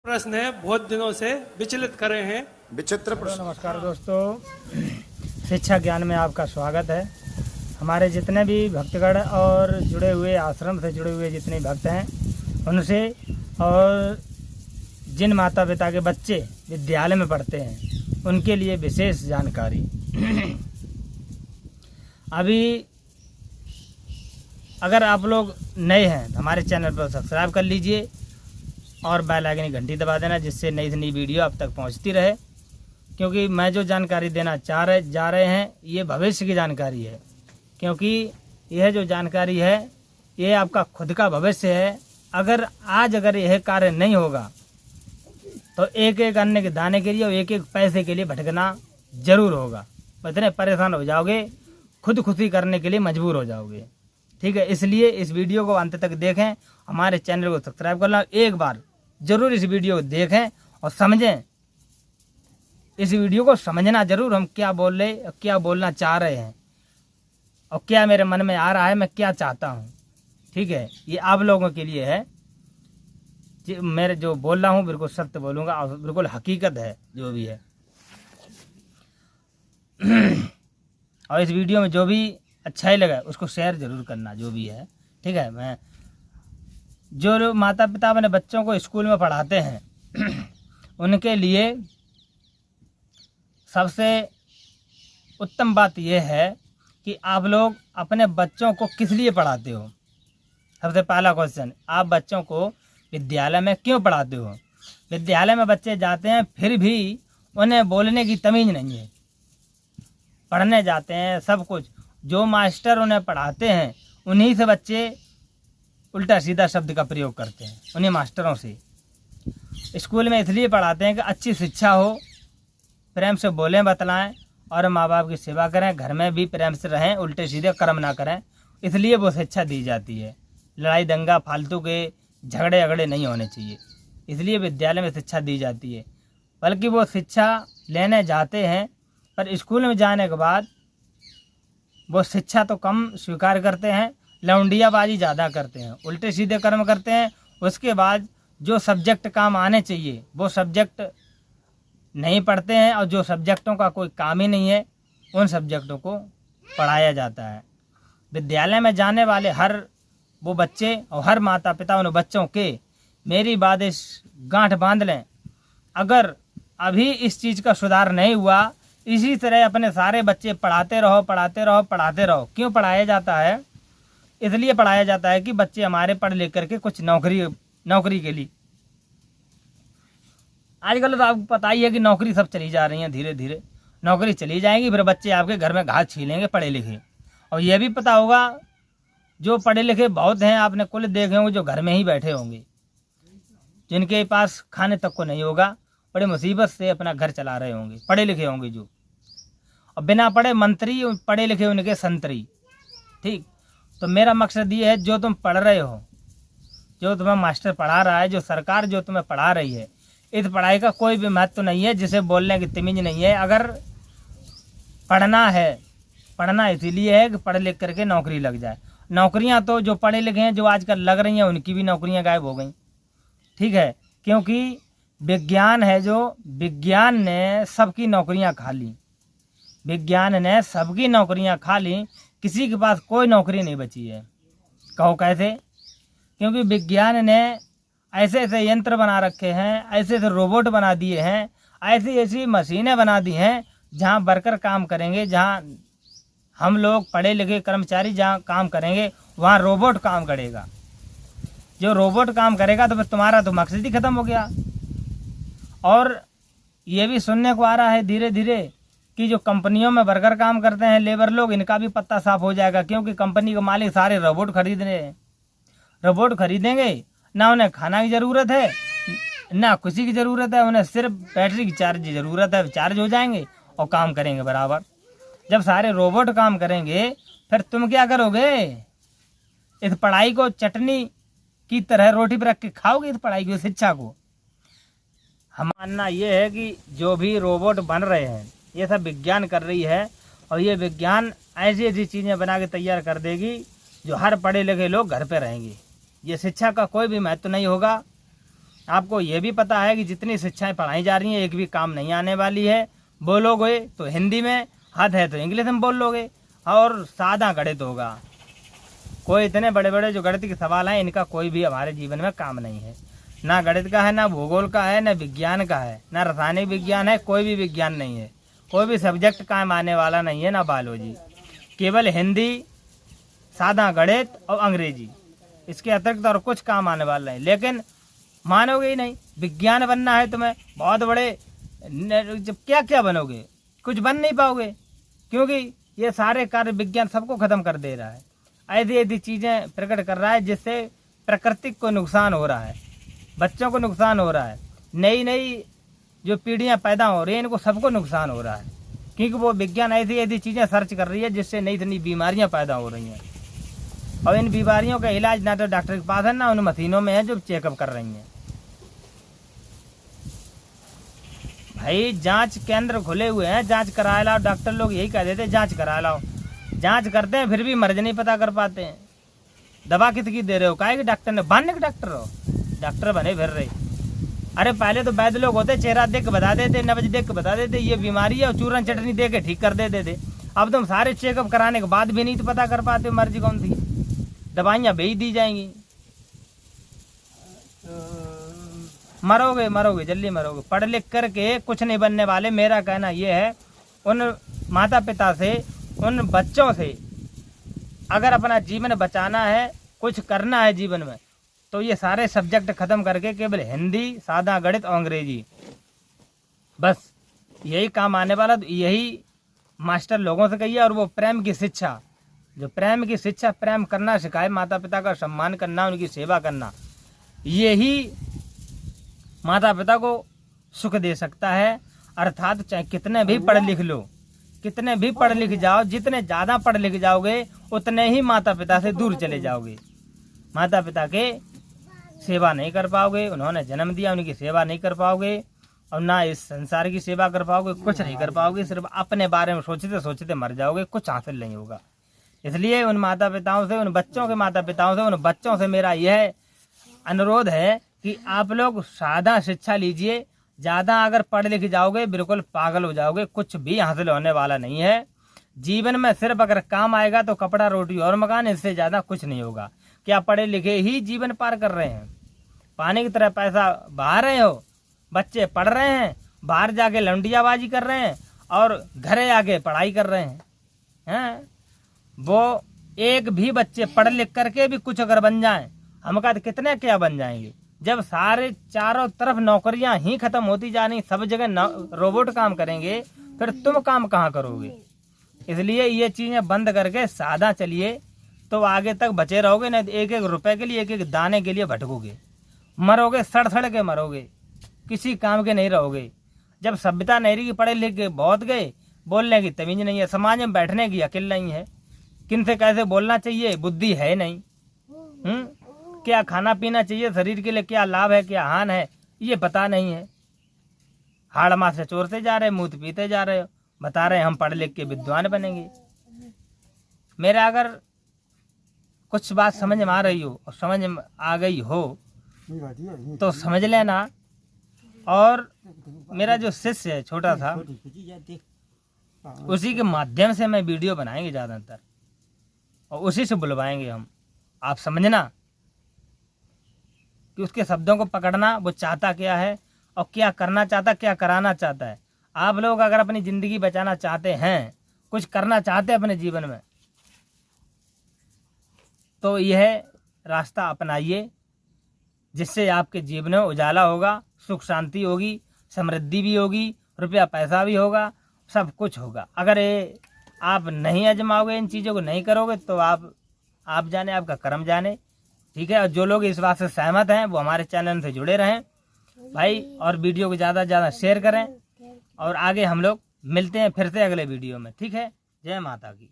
प्रश्न है, बहुत दिनों से विचलित करे हैं। विचित्र प्रश्न। नमस्कार दोस्तों, शिक्षा ज्ञान में आपका स्वागत है। हमारे जितने भी भक्तगण और जुड़े हुए आश्रम से जुड़े हुए जितने भक्त हैं उनसे, और जिन माता पिता के बच्चे विद्यालय में पढ़ते हैं उनके लिए विशेष जानकारी। अभी अगर आप लोग नए हैं हमारे चैनल पर सब्सक्राइब कर लीजिए और बेल आइकन की घंटी दबा देना, जिससे नई से नई वीडियो आप तक पहुंचती रहे। क्योंकि मैं जो जानकारी देना जा रहे हैं ये भविष्य की जानकारी है, क्योंकि यह जो जानकारी है ये आपका खुद का भविष्य है। अगर यह कार्य नहीं होगा तो एक एक अन्न के दाने के लिए और एक एक पैसे के लिए भटकना जरूर होगा। इतने परेशान हो जाओगे, खुदकुशी करने के लिए मजबूर हो जाओगे। ठीक है, इसलिए इस वीडियो को अंत तक देखें, हमारे चैनल को सब्सक्राइब करना। एक बार जरूर इस वीडियो को देखें और समझें। इस वीडियो को समझना जरूर, हम क्या बोल रहे, क्या बोलना चाह रहे हैं और क्या मेरे मन में आ रहा है, मैं क्या चाहता हूँ। ठीक है, ये आप लोगों के लिए है। मेरे जो बोल रहा हूँ बिल्कुल सत्य बोलूँगा और बिल्कुल हकीकत है जो भी है। और इस वीडियो में जो भी अच्छा ही लगा उसको शेयर जरूर करना, जो भी है। ठीक है, मैं जो माता पिता अपने बच्चों को स्कूल में पढ़ाते हैं उनके लिए सबसे उत्तम बात यह है कि आप लोग अपने बच्चों को किस लिए पढ़ाते हो। सबसे पहला क्वेश्चन, आप बच्चों को विद्यालय में क्यों पढ़ाते हो। विद्यालय में बच्चे जाते हैं फिर भी उन्हें बोलने की तमीज़ नहीं है। पढ़ने जाते हैं सब कुछ, जो मास्टर उन्हें पढ़ाते हैं उन्हीं से बच्चे उल्टा सीधा शब्द का प्रयोग करते हैं। उन्हीं मास्टरों से स्कूल में इसलिए पढ़ाते हैं कि अच्छी शिक्षा हो, प्रेम से बोलें बतलाएं और माँ बाप की सेवा करें, घर में भी प्रेम से रहें, उल्टे सीधे कर्म ना करें। इसलिए वो शिक्षा दी जाती है। लड़ाई दंगा फालतू के झगड़े अगड़े नहीं होने चाहिए, इसलिए विद्यालय में शिक्षा दी जाती है। बल्कि वो शिक्षा लेने जाते हैं पर स्कूल में जाने के बाद वो शिक्षा तो कम स्वीकार करते हैं, लौंडियाबाजी ज़्यादा करते हैं, उल्टे सीधे कर्म करते हैं। उसके बाद जो सब्जेक्ट काम आने चाहिए वो सब्जेक्ट नहीं पढ़ते हैं, और जो सब्जेक्टों का कोई काम ही नहीं है उन सब्जेक्टों को पढ़ाया जाता है। विद्यालय में जाने वाले हर वो बच्चे और हर माता पिता उन बच्चों के, मेरी बात इस गांठ बांध लें, अगर अभी इस चीज़ का सुधार नहीं हुआ, इसी तरह अपने सारे बच्चे पढ़ाते रहो पढ़ाते रहो पढ़ाते रहो। क्यों पढ़ाया जाता है? इसलिए पढ़ाया जाता है कि बच्चे हमारे पढ़ लिख करके कुछ नौकरी के लिए, आजकल तो आपको पता ही है कि नौकरी सब चली जा रही हैं, धीरे धीरे नौकरी चली जाएंगी, फिर बच्चे आपके घर में घास छीलेंगे पढ़े लिखे। और यह भी पता होगा जो पढ़े लिखे बहुत हैं, आपने कुल देखे होंगे जो घर में ही बैठे होंगे, जिनके पास खाने तक को नहीं होगा, बड़ी मुसीबत से अपना घर चला रहे होंगे, पढ़े लिखे होंगे जो। और बिना पढ़े मंत्री, पढ़े लिखे उनके संतरी। ठीक, तो मेरा मकसद ये है, जो तुम पढ़ रहे हो, जो तुम्हें मास्टर पढ़ा रहा है, जो सरकार जो तुम्हें पढ़ा रही है, इस पढ़ाई का कोई भी महत्व नहीं है, जिसे बोलने की तमीज़ नहीं है। अगर पढ़ना है, पढ़ना इसीलिए है कि पढ़ लिख करके नौकरी लग जाए। नौकरियां तो जो पढ़े लिखे हैं जो आजकल लग रही हैं उनकी भी नौकरियां गायब हो गई। ठीक है, क्योंकि विज्ञान है जो, विज्ञान ने सबकी नौकरियां खा ली। विज्ञान ने सबकी नौकरियां खा ली, किसी के पास कोई नौकरी नहीं बची है। कहो कैसे? क्योंकि विज्ञान ने ऐसे ऐसे यंत्र बना रखे हैं, ऐसे ऐसे रोबोट बना दिए हैं, ऐसी ऐसी मशीनें बना दी हैं जहां वर्कर काम करेंगे, जहां हम लोग पढ़े लिखे कर्मचारी जहां काम करेंगे वहां रोबोट काम करेगा। जो रोबोट काम करेगा तो फिर तुम्हारा तो मकसद ही खत्म हो गया। और ये भी सुनने को आ रहा है धीरे धीरे कि जो कंपनियों में वर्कर काम करते हैं, लेबर लोग, इनका भी पत्ता साफ हो जाएगा, क्योंकि कंपनी के मालिक सारे रोबोट खरीद रहे हैं। रोबोट खरीदेंगे, ना उन्हें खाना की ज़रूरत है ना किसी की ज़रूरत है, उन्हें सिर्फ बैटरी की चार्ज की ज़रूरत है, चार्ज हो जाएंगे और काम करेंगे बराबर। जब सारे रोबोट काम करेंगे फिर तुम क्या करोगे? इस पढ़ाई को चटनी की तरह रोटी पर रख के खाओगे, इस पढ़ाई की शिक्षा को। हम मानना ये है कि जो भी रोबोट बन रहे हैं ये सब विज्ञान कर रही है, और ये विज्ञान ऐसी ऐसी चीज़ें बना के तैयार कर देगी जो हर पढ़े लिखे लोग घर पे रहेंगे। ये शिक्षा का कोई भी महत्व नहीं होगा। आपको ये भी पता है कि जितनी शिक्षाएं पढ़ाई जा रही हैं एक भी काम नहीं आने वाली है। बोलोगे तो हिंदी में, हद है तो इंग्लिश में बोल लोगे, और सादा गणित होगा। कोई इतने बड़े बड़े जो गणित के सवाल हैं इनका कोई भी हमारे जीवन में काम नहीं है। ना गणित का है, ना भूगोल का है, ना विज्ञान का है, ना रासायनिक विज्ञान है, कोई भी विज्ञान नहीं है, कोई भी सब्जेक्ट काम आने वाला नहीं है, ना बायोलॉजी। केवल हिंदी, सादा गणित और अंग्रेजी, इसके अतिरिक्त और कुछ काम आने वाला नहीं। लेकिन मानोगे ही नहीं, विज्ञान बनना है तुम्हें, बहुत बड़े जब क्या क्या बनोगे, कुछ बन नहीं पाओगे, क्योंकि ये सारे कार्य विज्ञान सबको खत्म कर दे रहा है। ऐसी ऐसी चीज़ें प्रकट कर रहा है जिससे प्रकृति को नुकसान हो रहा है, बच्चों को नुकसान हो रहा है, नई नई जो पीढ़ियां पैदा हो रही हैं इनको सबको नुकसान हो रहा है, क्योंकि वो विज्ञान ऐसी ऐसी चीज़ें सर्च कर रही है जिससे नई नई बीमारियां पैदा हो रही हैं। और इन बीमारियों का इलाज ना तो डॉक्टर के पास है, ना उन मशीनों में है जो चेकअप कर रही हैं। भाई जांच केंद्र खुले हुए हैं, जांच करा लाओ। डॉक्टर लोग यही कह देते जांच करा लाओ, जांच करते हैं फिर भी मर्ज नहीं पता कर पाते हैं। दवा किसकी दे रहे हो, काहे कि डॉक्टर ने बनने के डॉक्टर हो, डॉक्टर बने फिर रहे। अरे पहले तो वैद्य लोग होते, चेहरा देख के बता देते, नब्ज देख के बता देते ये बीमारी है, और चूरन चटनी दे के ठीक कर देते थे। अब तुम सारे चेकअप कराने के बाद भी नहीं तो पता कर पाते मर्जी कौन थी, दवाइयाँ भेज दी जाएंगी। मरोगे मरोगे, जल्दी मरोगे। पढ़ लिख करके कुछ नहीं बनने वाले। मेरा कहना यह है, उन माता पिता से, उन बच्चों से अगर अपना जीवन बचाना है, कुछ करना है जीवन में, तो ये सारे सब्जेक्ट खत्म करके केवल हिंदी, सादा गणित और अंग्रेजी, बस यही काम आने वाला। तो यही मास्टर लोगों से कहिए। और वो प्रेम की शिक्षा, जो प्रेम की शिक्षा, प्रेम करना सिखाए, माता पिता का सम्मान करना, उनकी सेवा करना, यही माता पिता को सुख दे सकता है। अर्थात चाहे कितने भी पढ़ लिख लो, कितने भी पढ़ लिख जाओ, जितने ज़्यादा पढ़ लिख जाओगे उतने ही माता पिता से दूर चले जाओगे। माता पिता के सेवा नहीं कर पाओगे, उन्होंने जन्म दिया उनकी सेवा नहीं कर पाओगे, और ना इस संसार की सेवा कर पाओगे, कुछ नहीं कर पाओगे। सिर्फ अपने बारे में सोचते सोचते मर जाओगे, कुछ हासिल नहीं होगा। इसलिए उन माता पिताओं से, उन बच्चों के माता पिताओं से, उन बच्चों से मेरा यह अनुरोध है कि आप लोग सादा शिक्षा लीजिए। ज़्यादा अगर पढ़ लिख जाओगे बिल्कुल पागल हो जाओगे, कुछ भी हासिल होने वाला नहीं है जीवन में। सिर्फ अगर काम आएगा तो कपड़ा, रोटी और मकान, इससे ज़्यादा कुछ नहीं होगा। क्या पढ़े लिखे ही जीवन पार कर रहे हैं? पानी की तरह पैसा बहा रहे हो। बच्चे पढ़ रहे हैं, बाहर जाके लौंडियाबाजी कर रहे हैं, और घरे आके पढ़ाई कर रहे हैं। वो एक भी बच्चे पढ़ लिख करके भी कुछ अगर बन जाएं, हम कहते कितने क्या बन जाएंगे। जब सारे चारों तरफ नौकरियां ही खत्म होती जा रही, सब जगह रोबोट काम करेंगे, फिर तुम काम कहाँ करोगे? इसलिए ये चीज़ें बंद करके सादा चलिए, तो आगे तक बचे रहोगे। नहीं तो एक एक रुपए के लिए, एक एक दाने के लिए भटकोगे, मरोगे, सड़ सड़ के मरोगे, किसी काम के नहीं रहोगे। जब सभ्यता नहीं रही, पढ़े लिख के बहुत गए, बोलने की तमीज नहीं है, समाज में बैठने की अकल नहीं है, किन से कैसे बोलना चाहिए बुद्धि है नहीं। क्या खाना पीना चाहिए शरीर के लिए, क्या लाभ है क्या हान है, ये पता नहीं है। हाड़ मास से चोरते जा रहे, मूत पीते जा रहे हो, बता रहे हम पढ़ लिख के विद्वान बनेंगे। मेरा अगर कुछ बात समझ में आ रही हो और समझ में आ गई हो तो समझ लेना। और मेरा जो शिष्य है छोटा सा, उसी के माध्यम से मैं वीडियो बनाएंगे ज़्यादातर, और उसी से बुलवाएंगे हम। आप समझना कि उसके शब्दों को पकड़ना, वो चाहता क्या है और क्या करना चाहता, क्या कराना चाहता है। आप लोग अगर अपनी ज़िंदगी बचाना चाहते हैं, कुछ करना चाहते हैं अपने जीवन में, तो यह रास्ता अपनाइए, जिससे आपके जीवन में उजाला होगा, सुख शांति होगी, समृद्धि भी होगी, रुपया पैसा भी होगा, सब कुछ होगा। अगर ये आप नहीं आजमाओगे, इन चीज़ों को नहीं करोगे, तो आप जाने, आपका कर्म जाने। ठीक है। और जो लोग इस बात से सहमत हैं वो हमारे चैनल से जुड़े रहें भाई, और वीडियो को ज़्यादा से ज़्यादा शेयर करें। और आगे हम लोग मिलते हैं फिर से अगले वीडियो में। ठीक है। जय माता की।